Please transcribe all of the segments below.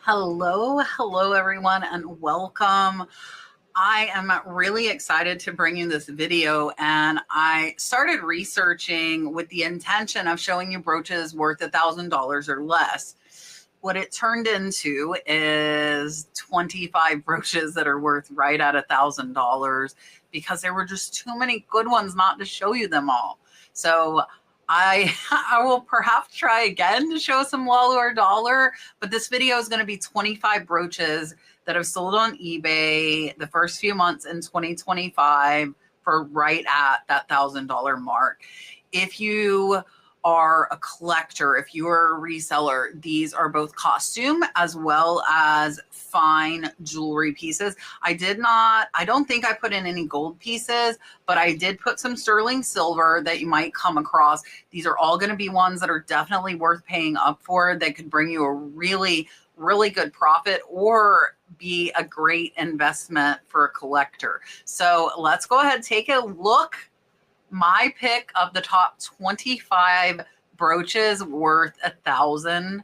Hello everyone, and welcome. I am really excited to bring you this video, and I started researching with the intention of showing you brooches worth $1,000 or less. What it turned into is 25 brooches that are worth right at $1,000 because there were just too many good ones not to show you them all. So I will perhaps try again to show some Walu or dollar, but this video is going to be 25 brooches that have sold on eBay the first few months in 2025 for right at that $1,000 mark. If you are a collector, if you are a reseller, these are both costume as well as fine jewelry pieces. I don't think I put in any gold pieces, but I did put some sterling silver that you might come across. These are all going to be ones that are definitely worth paying up for, that could bring you a really good profit or be a great investment for a collector. So let's go ahead and take a look. My pick of the top 25 brooches worth $1,000.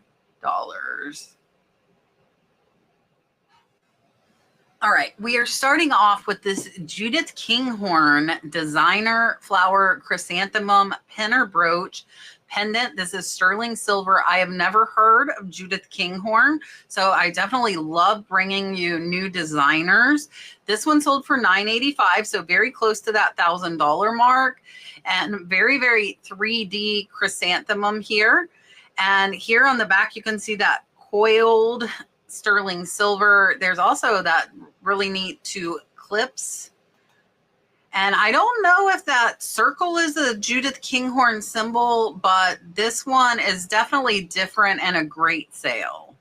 All right, we are starting off with this Judith Kinghorn designer flower chrysanthemum pinner brooch pendant. This is sterling silver. I have never heard of Judith Kinghorn, so I definitely love bringing you new designers. This one sold for $9.85, so very close to that $1,000 mark, and very 3D chrysanthemum here. And here on the back, you can see that coiled sterling silver. There's also that really neat two clips. And I don't know if that circle is a Judith Kinghorn symbol, but this one is definitely different and a great sale.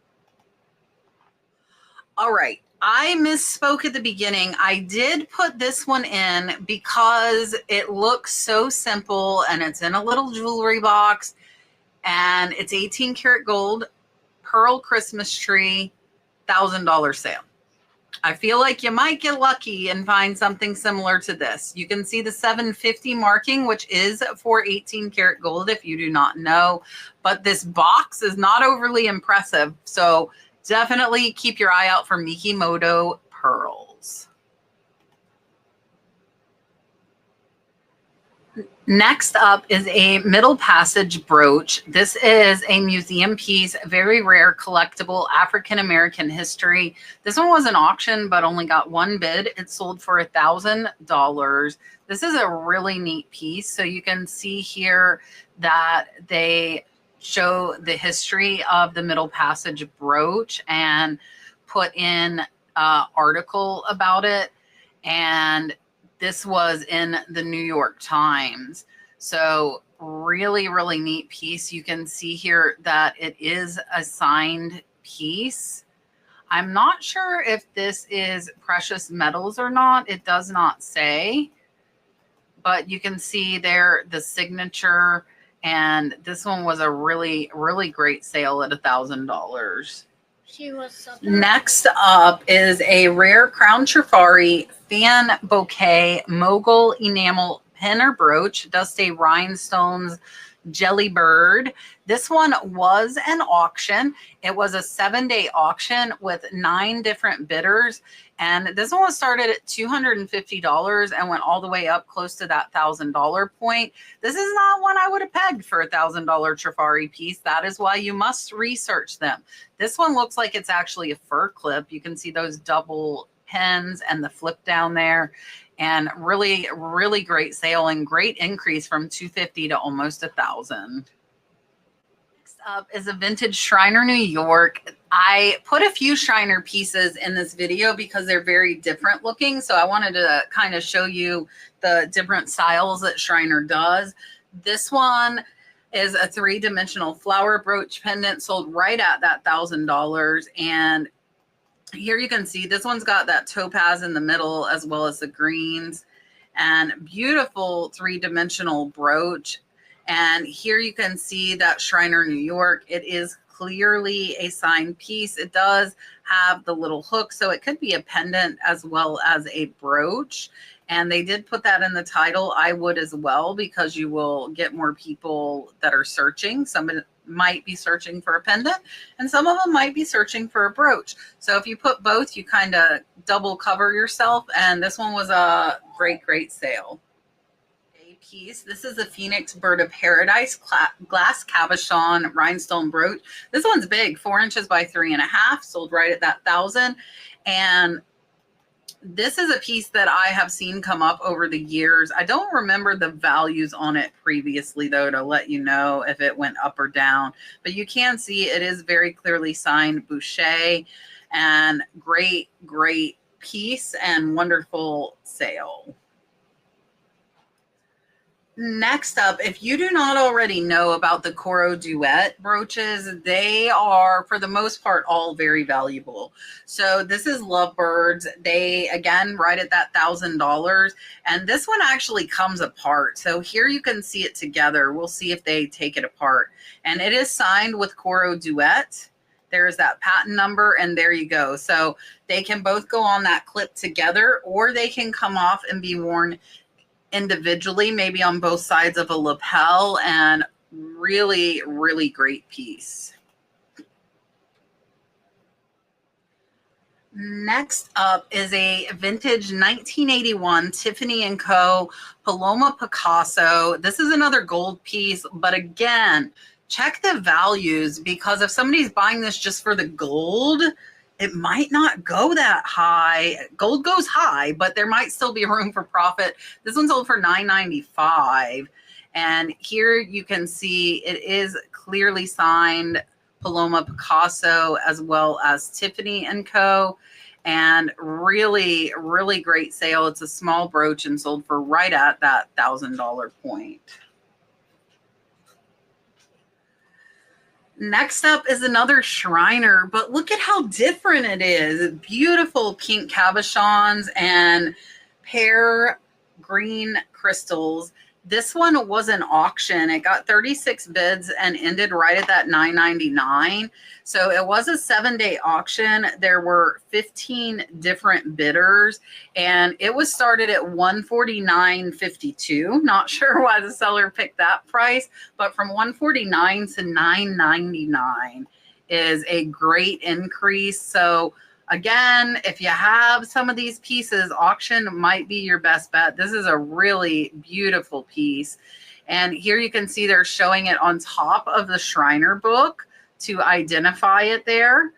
All right, I misspoke at the beginning. I did put this one in because it looks so simple, and it's in a little jewelry box, and it's 18 karat gold, pearl Christmas tree, $1,000 sale. I feel like you might get lucky and find something similar to this. You can see the 750 marking, which is for 18 karat gold, if you do not know. But this box is not overly impressive, so definitely keep your eye out for Mikimoto pearls. Next up is a middle passage brooch. This is a museum piece, very rare, collectible, African-American history. This one was an auction, but only got one bid. It sold for $1,000. This is a really neat piece. So you can see here that they show the history of the middle passage brooch and put in an article about it. And this was in the New York Times. So really neat piece. You can see here that it is a signed piece. I'm not sure if this is precious metals or not. It does not say, but you can see there the signature, and this one was a really great sale at $1,000. Next up is a rare crown Trifari fan bouquet mogul enamel pinner brooch. It does say rhinestones jelly bird. This one was an auction. It was a 7-day auction with 9 different bidders. And this one was started at $250 and went all the way up close to that $1,000 point. This is not one I would have pegged for a $1,000 Trifari piece. That is why you must research them. This one looks like it's actually a fur clip. You can see those double pins and the flip down there. And really great sale and great increase from $250 to almost $1,000. Next up is a vintage Schreiner, New York. I put a few Schreiner pieces in this video because they're very different looking. So I wanted to kind of show you the different styles that Schreiner does. This one is a 3-dimensional flower brooch pendant, sold right at that $1,000. And here you can see this one's got that topaz in the middle as well as the greens, and beautiful 3-dimensional brooch. And here you can see that Schreiner, New York. It is clearly a signed piece. It does have the little hook, so it could be a pendant as well as a brooch. And they did put that in the title. I would as well, because you will get more people that are searching. might be searching for a pendant, and some of them might be searching for a brooch. So if you put both, you kind of double cover yourself, and this one was a great sale. Piece. This is a Phoenix Bird of Paradise glass cabochon rhinestone brooch. This one's big, 4 inches by 3.5, sold right at that 1,000. And this is a piece that I have seen come up over the years. I don't remember the values on it previously, though, to let you know if it went up or down. But you can see it is very clearly signed Boucher, and great piece and wonderful sale. Next up, if you do not already know about the Coro Duet brooches, they are, for the most part, all very valuable. So this is Lovebirds. They, again, right at that $1,000. And this one actually comes apart. So here you can see it together. We'll see if they take it apart. And it is signed with Coro Duet. There's that patent number, and there you go. So they can both go on that clip together, or they can come off and be worn individually, maybe on both sides of a lapel, and really great piece. Next up is a vintage 1981 Tiffany & Co. Paloma Picasso. This is another gold piece, but again, check the values, because if somebody's buying this just for the gold, it might not go that high. Gold goes high, but there might still be room for profit. This one's sold for $9.95. And here you can see it is clearly signed Paloma Picasso as well as Tiffany & Co. And really great sale. It's a small brooch and sold for right at that $1,000 point. Next up is another Schreiner, but look at how different it is. Beautiful pink cabochons and pear green crystals. This one was an auction. It got 36 bids and ended right at that $9.99. So it was a 7-day auction. There were 15 different bidders, and it was started at $149.52. Not sure why the seller picked that price, but from $149 to $9.99 is a great increase. So again, if you have some of these pieces, auction might be your best bet. This is a really beautiful piece. And here you can see they're showing it on top of the Schreiner book to identify it there.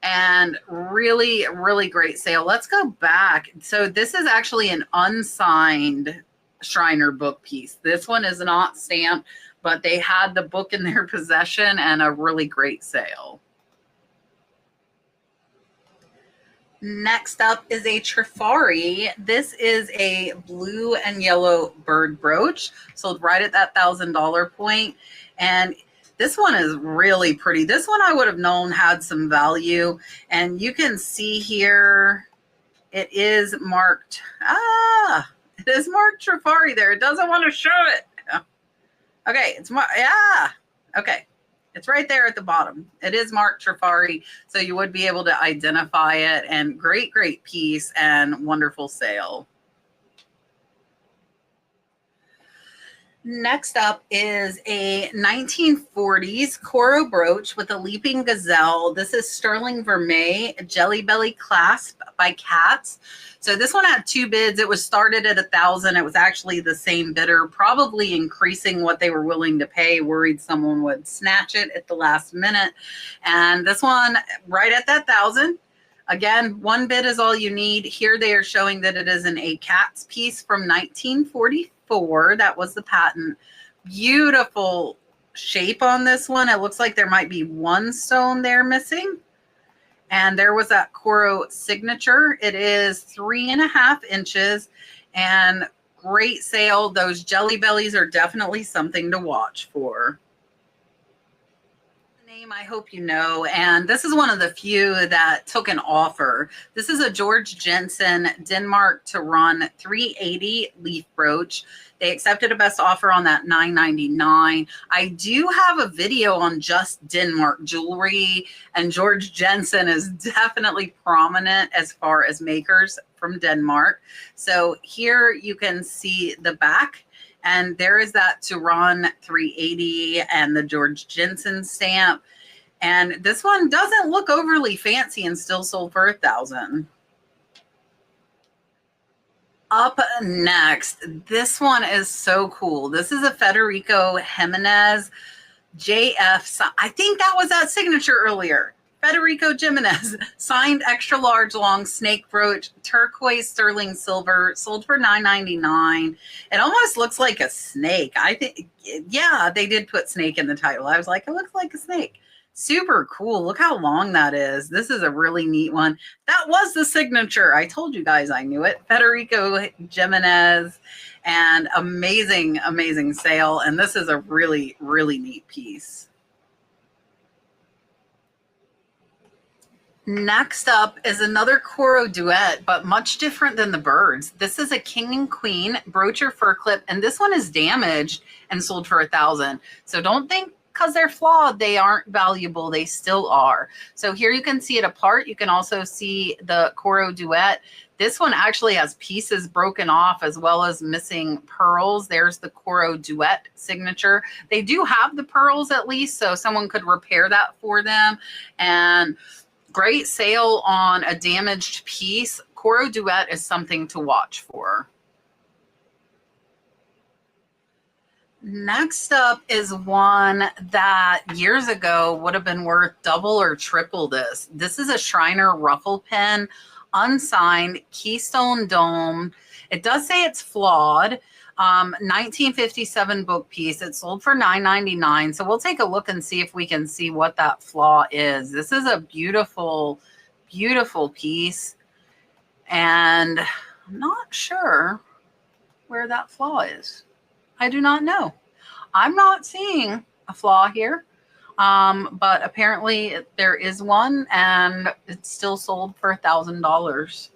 And really great sale. Let's go back. So this is actually an unsigned Schreiner book piece. This one is not stamped, but they had the book in their possession, and a really great sale. Next up is a Trifari. This is a blue and yellow bird brooch, sold right at that $1,000 point. And this one is really pretty. This one I would have known had some value. And you can see here, it is marked. It is marked Trifari there. It doesn't want to show it. Okay, it's marked. Yeah. Okay. It's right there at the bottom. It is marked Trifari, so you would be able to identify it. And great piece and wonderful sale. Next up is a 1940s Coro brooch with a leaping gazelle. This is sterling vermeil jelly belly clasp by Katz. So this one had 2 bids. It was started at $1,000. It was actually the same bidder, probably increasing what they were willing to pay, worried someone would snatch it at the last minute. And this one right at that $1,000. Again, 1 bid is all you need. Here they are showing that it is a Katz piece from 1944. That was the patent. Beautiful shape on this one. It looks like there might be 1 stone there missing. And there was that Coro signature. It is 3.5 inches, and great sale. Those jelly bellies are definitely something to watch for. Name I hope you know, and this is one of the few that took an offer. This is a George Jensen Denmark to run 380 leaf brooch. They accepted a best offer on that $9.99. I do have a video on just Denmark jewelry, and George Jensen is definitely prominent as far as makers from Denmark. So here you can see the back. And there is that Turan 380 and the George Jensen stamp. And this one doesn't look overly fancy and still sold for $1,000. Up next, this one is so cool. This is a Federico Jimenez JF. I think that was that signature earlier. Federico Jimenez, signed extra large long snake brooch, turquoise sterling silver, sold for $9.99. It almost looks like a snake. I think, yeah, they did put snake in the title. I was like, it looks like a snake. Super cool. Look how long that is. This is a really neat one. That was the signature. I told you guys I knew it. Federico Jimenez, and amazing, amazing sale. And this is a really, really neat piece. Next up is another Coro duet, but much different than the birds. This is a king and queen broocher fur clip, and this one is damaged and sold for $1,000. So don't think because they're flawed, they aren't valuable. They still are. So here you can see it apart. You can also see the Coro duet. This one actually has pieces broken off as well as missing pearls. There's the Coro duet signature. They do have the pearls at least, so someone could repair that for them. And great sale on a damaged piece. Coro duet is something to watch for. Next up is one that years ago would have been worth double or triple this. This is a Schreiner ruffle pen, unsigned, keystone dome. It does say it's flawed. 1957 book piece. It sold for $9.99. So we'll take a look and see if we can see what that flaw is. This is a beautiful, beautiful piece. And I'm not sure where that flaw is. I do not know. I'm not seeing a flaw here, but apparently there is one, and it's still sold for $1,000.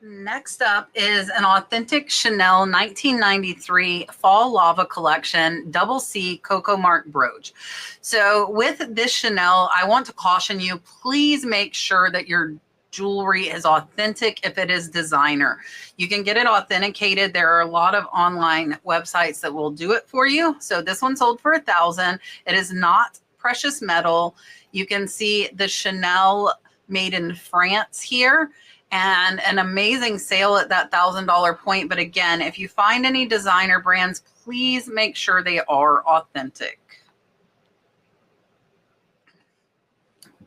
Next up is an authentic Chanel 1993 Fall Lava Collection Double C Coco Mark brooch. So with this Chanel, I want to caution you, please make sure that your jewelry is authentic if it is designer. You can get it authenticated. There are a lot of online websites that will do it for you. So this one sold for $1,000. It is not precious metal. You can see the Chanel made in France here, and an amazing sale at that $1,000 point. But again, if you find any designer brands, please make sure they are authentic.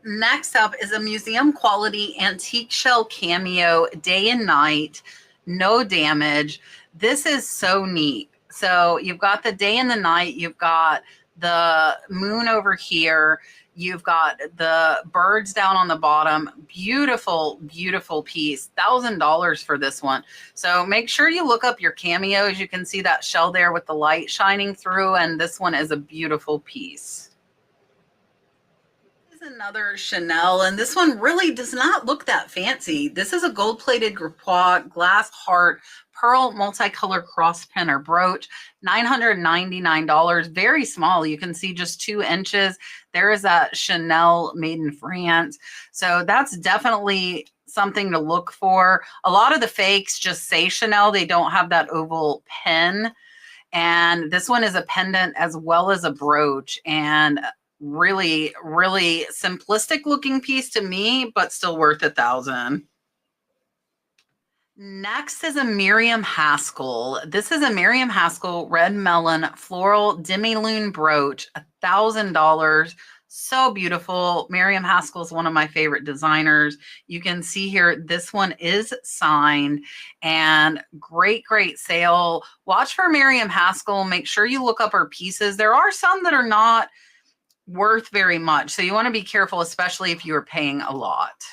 Next up is a museum quality antique shell Cameo, day and night, no damage. This is so neat. So you've got the day and the night, you've got the moon over here, you've got the birds down on the bottom. Beautiful, beautiful piece. $1,000 for this one. So make sure you look up your Cameos. You can see that shell there with the light shining through, and this one is a beautiful piece. Another Chanel, and this one really does not look that fancy. This is a gold-plated Gripois glass heart pearl multicolor cross pin or brooch, $999, very small. You can see just 2 inches. There is a Chanel made in France. So that's definitely something to look for. A lot of the fakes just say Chanel. They don't have that oval pin. And this one is a pendant as well as a brooch, and really, really simplistic looking piece to me, but still worth $1,000. Next is a Miriam Haskell. This is a Miriam Haskell red melon floral demi-lune brooch, $1,000. So beautiful. Miriam Haskell is one of my favorite designers. You can see here, this one is signed, and great, great sale. Watch for Miriam Haskell. Make sure you look up her pieces. There are some that are not worth very much, so you want to be careful, especially if you are paying a lot.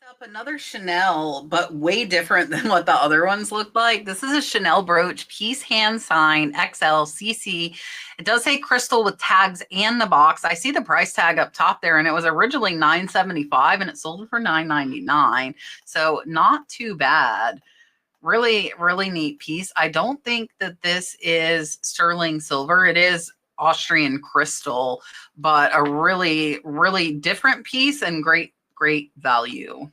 Up another Chanel, but way different than what the other ones look like. This is a Chanel brooch, piece hand signed, XL CC. It does say crystal with tags and the box. I see the price tag up top there, and it was originally $975 and it sold for $999. So not too bad. Really, really neat piece. I don't think that this is sterling silver. It is Austrian crystal, but a really, really different piece and great, great value.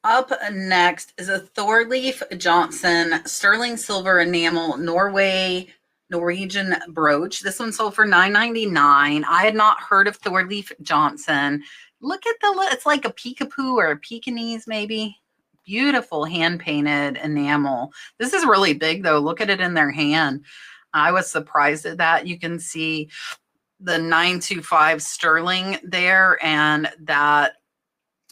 Up next is a Thorleif Johnson sterling silver enamel Norwegian brooch. This one sold for $9.99. I had not heard of Thorleif Johnson. Look at it's like a peekapoo or a Pekingese maybe. Beautiful hand painted enamel. This is really big though. Look at it in their hand. I was surprised at that. You can see the 925 sterling there, and that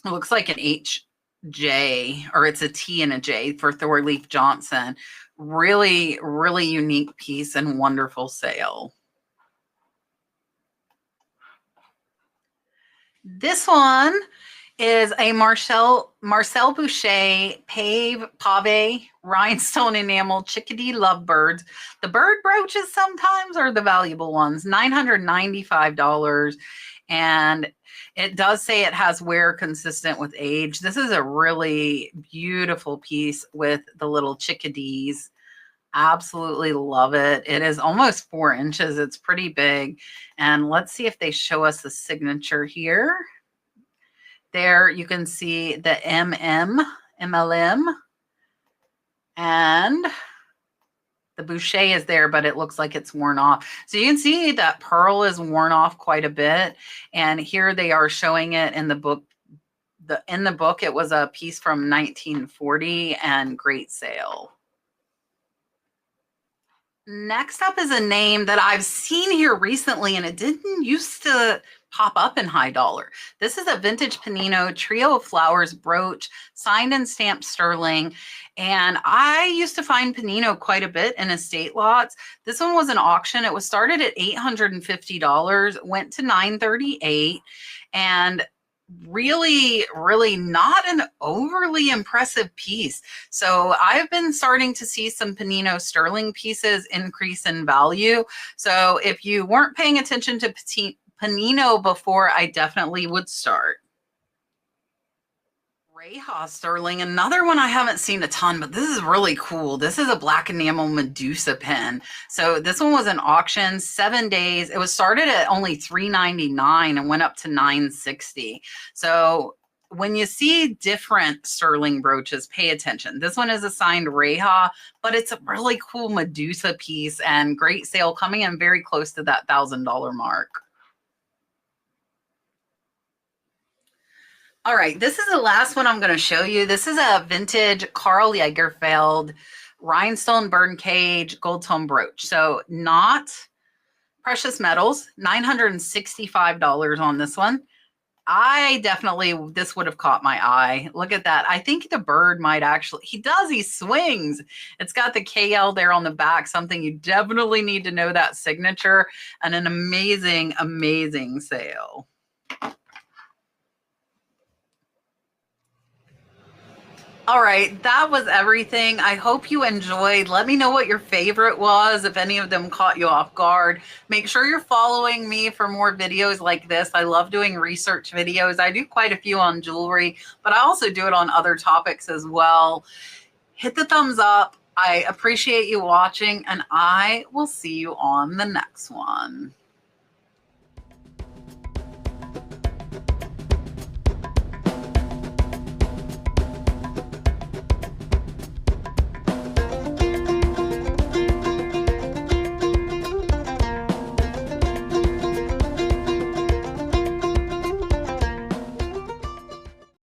looks like an HJ, or it's a T and a J for Thorleif Johnson. Really, really unique piece and wonderful sale. This one is a Marcel Boucher pave rhinestone enamel chickadee lovebirds. The bird brooches sometimes are the valuable ones. $995. And it does say it has wear consistent with age. This is a really beautiful piece with the little chickadees. Absolutely love it. It is almost 4 inches. It's pretty big. And let's see if they show us the signature here. There you can see the MLM, and the Boucher is there, but it looks like it's worn off. So you can see that pearl is worn off quite a bit. And here they are showing it in the book. In the book, it was a piece from 1940 and great sale. Next up is a name that I've seen here recently, and it didn't used to pop up in high dollar. This is a vintage Panino Trio of Flowers brooch, signed and stamped sterling. And I used to find Panino quite a bit in estate lots. This one was an auction. It was started at $850, went to $938, and really, really not an overly impressive piece. So I've been starting to see some Panino sterling pieces increase in value. So if you weren't paying attention to Panino before, I definitely would start. Reha sterling, another one I haven't seen a ton, but this is really cool. This is a black enamel Medusa pen. So this one was an auction, 7 days. It was started at only $3.99 and went up to $9.60. So when you see different sterling brooches, pay attention. This one is a signed Reha, but it's a really cool Medusa piece and great sale, coming in very close to that $1,000 mark. All right, this is the last one I'm going to show you. This is a vintage Karl Lagerfeld rhinestone burn cage gold tone brooch. So not precious metals, $965 on this one. This would have caught my eye. Look at that. I think the bird might actually, he swings. It's got the KL there on the back, something you definitely need to know that signature, and an amazing, amazing sale. All right, that was everything. I hope you enjoyed. Let me know what your favorite was, if any of them caught you off guard. Make sure you're following me for more videos like this. I love doing research videos. I do quite a few on jewelry, but I also do it on other topics as well. Hit the thumbs up. I appreciate you watching, and I will see you on the next one.